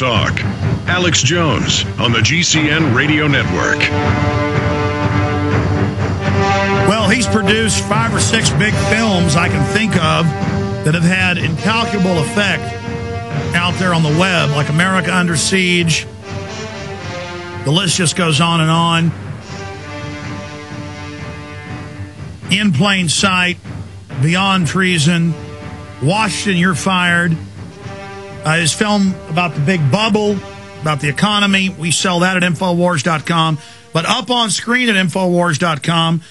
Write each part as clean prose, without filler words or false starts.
Talk. Alex Jones on the GCN Radio Network. Well, he's produced 5 or 6 big films I can think of that have had incalculable effect out there on the web, like America Under Siege. The list just goes on and on. In Plain Sight, Beyond Treason, Washington, You're Fired. His film about the big bubble, about the economy, we sell that at Infowars.com. But up on screen at Infowars.com,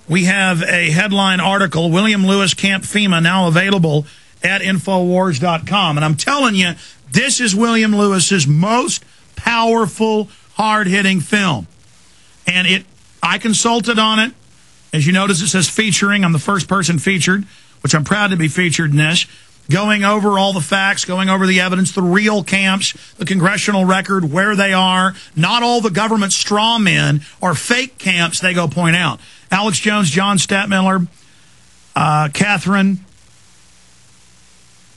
we have a headline article, William Lewis Camp FEMA, now available at Infowars.com. And I'm telling you, this is William Lewis's most powerful, hard-hitting film. And I consulted on it. As you notice, it says featuring. I'm the first person featured, which I'm proud to be featured in this. Going over all the facts, going over the evidence, the real camps, the congressional record, where they are. Not all the government straw men or fake camps, they go point out. Alex Jones, John Stadtmiller, Catherine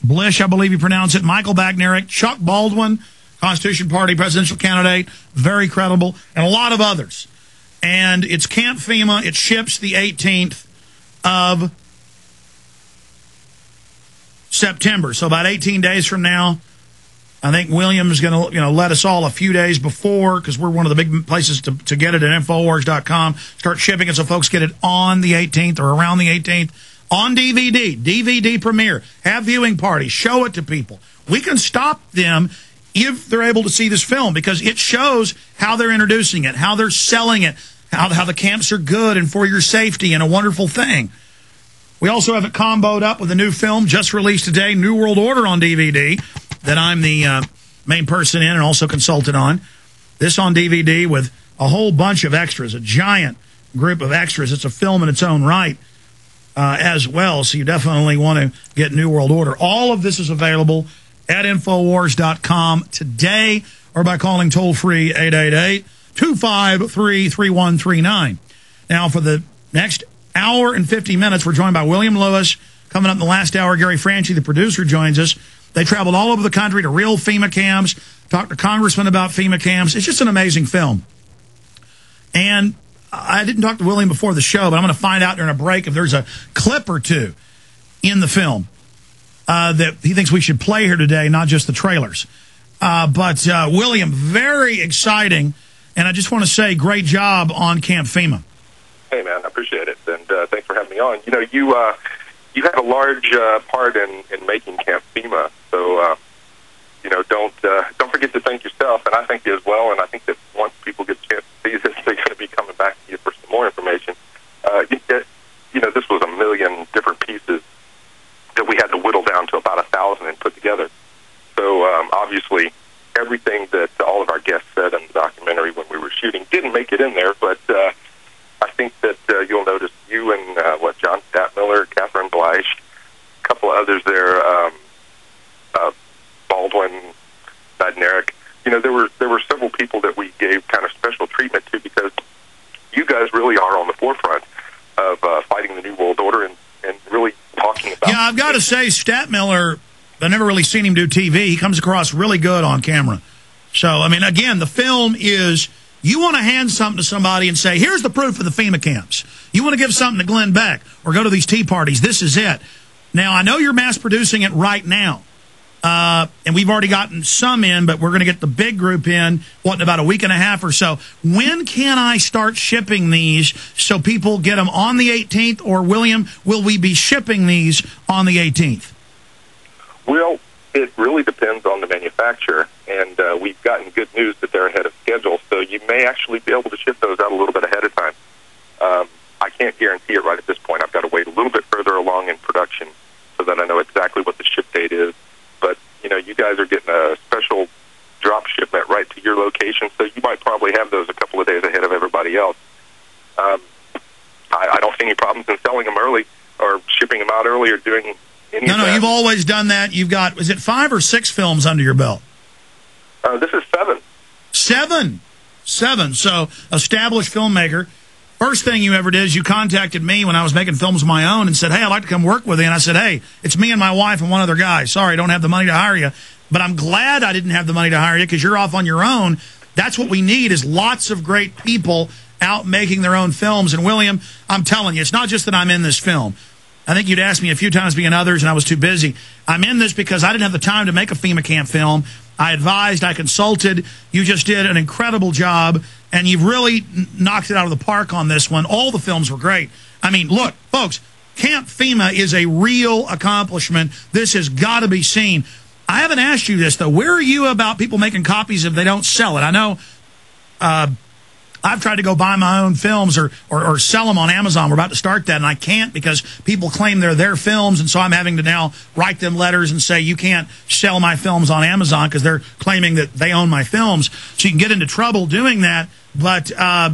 Blish, I believe you pronounce it, Michael Bagnerick, Chuck Baldwin, Constitution Party presidential candidate, very credible, and a lot of others. And it's Camp FEMA. It ships the 18th of September. So about 18 days from now, I think William's going to let us all a few days before, because we're one of the big places to get it at Infowars.com. Start shipping it so folks get it on the 18th or around the 18th on DVD, DVD premiere. Have viewing parties. Show it to people. We can stop them if they're able to see this film, because it shows how they're introducing it, how they're selling it, how the camps are good and for your safety and a wonderful thing. We also have it comboed up with a new film just released today, New World Order on DVD, that I'm the main person in and also consulted on. This on DVD with a whole bunch of extras, a giant group of extras. It's a film in its own right as well, so you definitely want to get New World Order. All of this is available at Infowars.com today or by calling toll-free 888-253-3139. Now, for the next hour and 50 minutes, we're joined by William Lewis. Coming up in the last hour, Gary Franchi, the producer, joins us. They traveled all over the country to real FEMA camps, talked to congressmen about FEMA camps. It's just an amazing film. And I didn't talk to William before the show, but I'm going to find out during a break if there's a clip or two in the film that he thinks we should play here today, not just the trailers. But William, very exciting. And I just want to say, great job on Camp FEMA. Hey, man, I appreciate it, and thanks for having me on. You know, you had a large part in making Camp FEMA, so don't forget to thank yourself, and I thank you as well. And I think that once people get a chance to see this, they're going to be coming back to you for some more information. This was a million different pieces that we had to whittle down to about 1,000 and put together. So obviously, everything that all of our guests said in the documentary when we were shooting didn't make it in there, but I think that you'll notice you and John Stadtmiller, Catherine Blish, a couple of others there, Baldwin, Bagnerick. There were several people that we gave kind of special treatment to, because you guys really are on the forefront of fighting the New World Order and really talking about. Yeah, I've got to say, Stadtmiller, I've never really seen him do TV. He comes across really good on camera. So, I mean, again, the film is, you want to hand something to somebody and say, here's the proof of the FEMA camps. You want to give something to Glenn Beck or go to these tea parties. This is it. Now, I know you're mass producing it right now. And we've already gotten some in, but we're going to get the big group in, in about a week and a half or so. When can I start shipping these so people get them on the 18th? Or, William, will we be shipping these on the 18th? Well, it really depends on the manufacturer, and we've gotten good news that they're ahead of schedule, so you may actually be able to ship those out a little bit ahead of time. I can't guarantee it right at this point. I've got to wait a little bit further along in production so that I know exactly what the ship date is. But, you guys are getting a special drop shipment right to your location, so you might probably have those a couple of days ahead of everybody else. I don't see any problems in selling them early or shipping them out early or doing any of that. No, you've always done that. You've got, is it 5 or 6 films under your belt? This is 7. 7? 7. So, established filmmaker. First thing you ever did is you contacted me when I was making films of my own and said, hey, I'd like to come work with you. And I said, hey, it's me and my wife and one other guy. Sorry, I don't have the money to hire you. but I'm glad I didn't have the money to hire you because you're off on your own. That's what we need is lots of great people out making their own films. And, William, I'm telling you, it's not just that I'm in this film. I think you'd asked me a few times being others, and I was too busy. I'm in this because I didn't have the time to make a FEMA camp film. I advised, I consulted. You just did an incredible job, and you've really knocked it out of the park on this one. All the films were great. I mean, look, folks, Camp FEMA is a real accomplishment. This has got to be seen. I haven't asked you this, though. Where are you about people making copies if they don't sell it? I know I've tried to go buy my own films or sell them on Amazon. We're about to start that, and I can't because people claim they're their films, and so I'm having to now write them letters and say, you can't sell my films on Amazon because they're claiming that they own my films. So you can get into trouble doing that. But how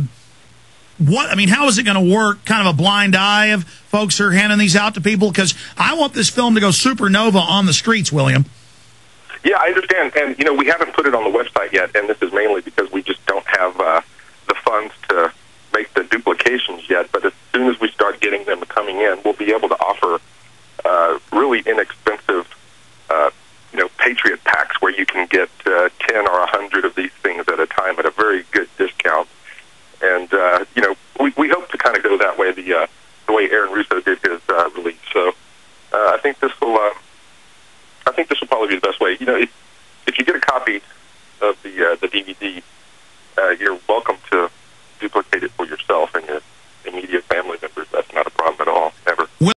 is it going to work? Kind of a blind eye of folks who are handing these out to people? Because I want this film to go supernova on the streets, William. Yeah, I understand. And, we haven't put it on the website yet, and this is mainly because we just don't have the funds to make the duplications yet. But as soon as we start getting them coming in, we'll be able to offer really inexpensive, Patriot packs where you can get 10 or 100 of these things at a time at a very good discount. And, we hope to kind of go that way, the way Aaron Russo did his release. So I think this will probably be the best way. If you get a copy of the DVD, you're welcome to duplicate it